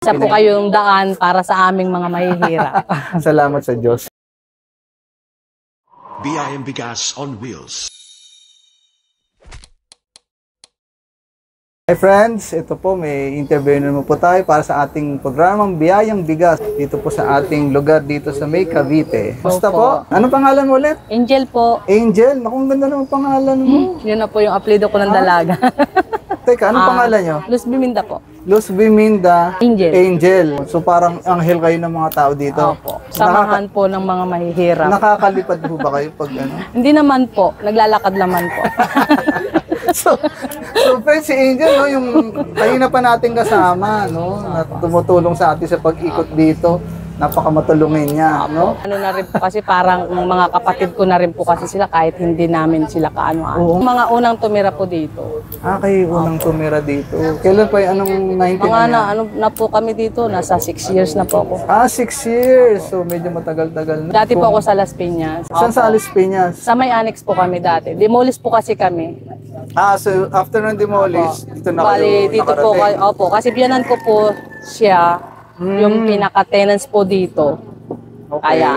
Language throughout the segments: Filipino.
Isa po kayong daan para sa aming mga mahihirap. Salamat sa Diyos. BIM Bigas on Wheels. Hi friends, ito po may interview naman po tayo para sa ating programang Biyayang Bigas dito po sa ating lugar dito sa May Cavite. Basta po, ano pangalan mo ulit? Angel po. Angel, nakong ganda naman pangalan mo. Yun na po yung apelido ko ng dalaga. Teka, anong pangalan nyo? Luz Biminda po. Luz Biminda Angel. Angel. So parang anghel kayo ng mga tao dito. Opo. Samahan po ng mga mahihirap. Nakakalipad po ba kayo pag ano? Hindi naman po. Naglalakad naman po. so friends, si Angel, no, yung kanina pa natin kasama, no, na tumutulong sa atin sa pag-ikot dito. Napakamatulungin niya, no? Ano na rin po kasi parang mga kapatid ko na rin po kasi sila kahit hindi namin sila kaano-ano. Mga unang tumira po dito. Ah, kayo unang tumira dito. Kailan pa yung anong 19 Mga na po kami dito, nasa 6 years na po ako. Ah, 6 years. So medyo matagal-tagal na. Dati po ako sa Las Piñas. Saan sa Las Piñas? Sa may annex po kami dati. Demolish po kasi kami. Ah, so after ng demolish, dito na kayo Bali, dito po kayo. Opo, kasi biyanan ko po siya, yung pinaka-tenants po dito. Okay. Kaya,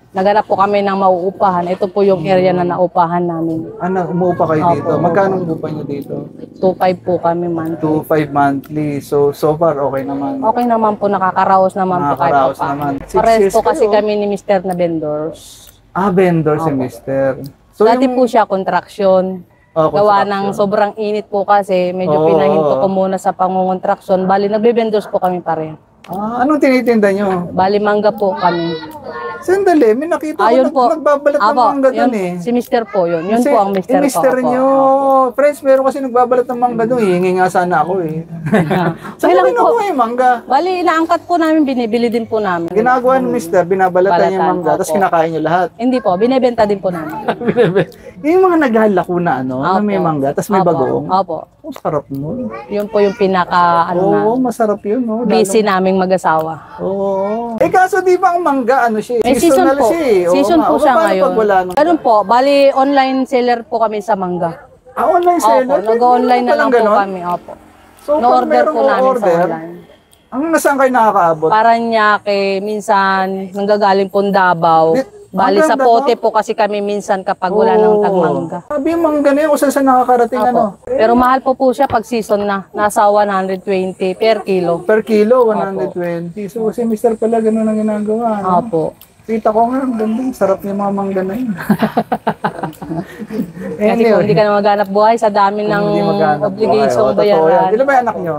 naganap po kami ng mauupahan. Ito po yung area na naupahan namin. Ano, umuupa kayo dito? Opo. Magkano umuupa nyo dito? 2.5 po kami monthly. 2.5 monthly. So far, okay naman. Okay naman po, nakakaraos naman po kahit Nakakaraos pa. naman. 6 Pares years po kasi kayo. kami ni Mr. na vendors. Ah, vendor si Mister. So Dati po siya construction. Gawa ng sobrang init po kasi medyo pinahinto ko muna sa pangungontraksyon. Bali, nagbe-vendors po kami pa rin. Ah, anong tinitinda nyo? Bali, mangga po kami. Sandali, may nakita ko Ayun po. nagbabalat ng Apo, mangga yun, dun eh. Si Mr. po yun. Yun Kasi po ang Mr. ko. Mister Opo. nyo. Friends, meron kasi nagbabalat ng mangga doon. Hihingi nga sana ako eh. Saan lang mo po. kinukuha yung mangga? Bali, inaangkat po namin, binibili din po namin. Ginagawa ng Mister, binabalatan yung Balatan, mangga, tapos opo. kinakain nyo lahat. Hindi po, binebenta din po namin. Yung mga naglalako na ano, na may Opo. mangga, tapos may Opo. bagoong. Opo. Oh, sarap nun. Yun po yung pinaka, Oo, masarap yun. No? busy naming mag-asawa. Oo. Eh kaso di ba ang mangga, ano siya? May season Seasonal po. siya eh. Oo Season nga. po O, siya paano ngayon. pag wala nang- Ganun po, bali online seller po kami sa mangga. Ah, online seller? Opo, nag-online na lang po Ganon? kami. Opo. So, pag No-order merong po namin order, sa online. ang nasaan kayo nakakaabot? Paranaque, minsan nanggagaling po Davao. Bali sa hanggang pote po kasi kami minsan kapag wala ng tagmangga. Sabi yung mangga na yun, kung saan nakakarating ano? Opo. Pero mahal po siya pag season na. Nasa 120 per kilo. Per kilo, 120. So si Mr. pala ganun ang ginagawa. No? Opo. Kita ko nga, ang ganda. Sarap yung mga mangga na yun. Kasi kung hindi ka na maghanap buhay sa dami ng Hindi maghanap obligation buhay. Oo, totoo yan. bayaran. Ilan ba yung anak nyo?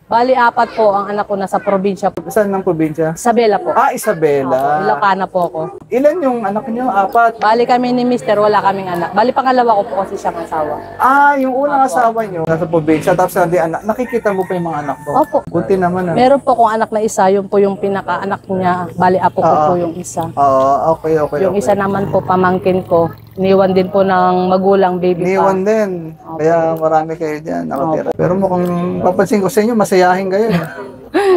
Bali, 4 po ang anak ko nasa probinsya po. Saan ng probinsya? Isabela po. Ah, Isabela. Ilocana po ako. Ilan yung anak nyo? 4? Bali kami ni Mister, wala kaming anak. Bali pangalawa ko po kasi siyang asawa. Ah, yung unang asawa nyo, nasa probinsya, tapos hindi anak. Nakikita mo pa yung mga anak mo? Opo. Buti naman. Meron po kong anak na isa, yun po yung pinaka-anak niya. Bali, apo ko po yung isa. Oo, okay. Yung isa naman po, pamangkin ko. Iniwan din po ng magulang, baby pa. Iniwan din. Kaya marami kayo dyan nakatira. Pero mukhang papansin ko sa inyo, masayahin kayo.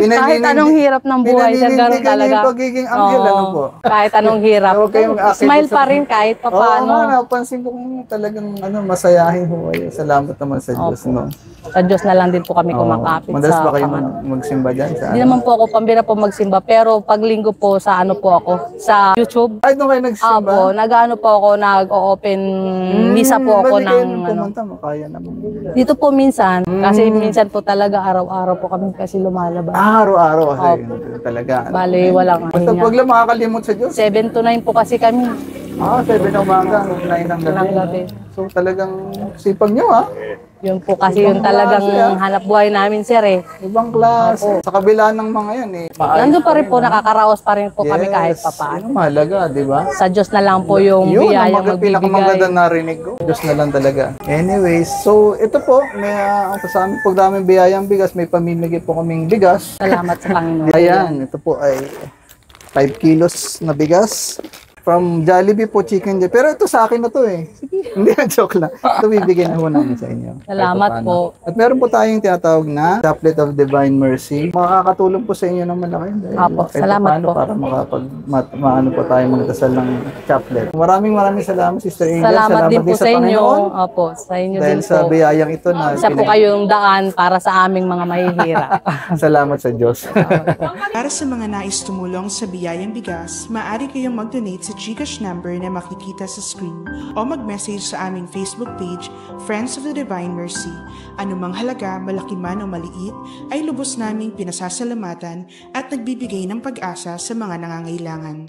Kahit anong hirap ng buhay, sir, ganun talaga. Yung pagiging anghel, ano po? Kahit anong hirap. Huwag kayong aakin Smile sa- pa rin kahit Oo, paano. napansin ko kung talagang masayahin ho kayo. Salamat naman sa Diyos. No? Sa Diyos na lang din po kami kumakapit Madalas sa ba kayo Panginoon. magsimba dyan? Sa Hindi naman po ako pambira po magsimba, pero pag linggo po sa ano po ako, sa YouTube. Ay, doon kayo nagsimba? Opo, nag-ano po ako, nag-open misa po ako Bali kayo ng nung ano. pumunta, makaya naman. Dito po minsan, kasi minsan po talaga araw-araw po kami kasi lumalabas. Ah, araw-araw kasi talaga. Bali, walang Basta hinya. pag lang makakalimot sa Diyos. 7 to 9 po kasi kami. Ah, 7 ng umaga, 9 ng gabi. Ng gabi. So talagang sipag nyo ha? Yun po kasi yung talagang hanap buhay namin, sir eh. Ibang klase. Sa kabila ng mga yan eh. Nandun pa rin po, nakakaraos pa rin po kami kahit papaano. Ano mahalaga, di ba? Sa Diyos na lang po yung Yun biyayang ang pinakamaganda magbibigay. narinig ko. Diyos na lang talaga. Anyways, so ito po, may sa aming programang Biyayang Bigas, may pamimigay po kaming bigas. Salamat sa Panginoon. Ayan, ito po ay 5 kilos na bigas. From Jollibee po, chicken Jollibee. Pero ito sa akin na to eh. Hindi, joke lang. Ito bibigyan na ho namin sa inyo. Salamat po. At meron po tayong tinatawag na Chaplet of Divine Mercy. Makakatulong po sa inyo ng malaki. Apo, salamat po. Para maano po tayo magdasal ng chaplet. Maraming salamat, Sister Angel. Salamat din po sa inyo. Panginoon. Opo, sa inyo Dahil din sa po. biyayang ito na Isa po kayong daan para sa aming mga mahihirap. Salamat sa Diyos. Para sa mga nais tumulong sa biyayang bigas, maaari kayong mag-donate sa GCash number na makikita sa screen o mag-message sa aming Facebook page, Friends of the Divine Mercy. Anumang halaga, malaki man o maliit, ay lubos naming pinasasalamatan at nagbibigay ng pag-asa sa mga nangangailangan.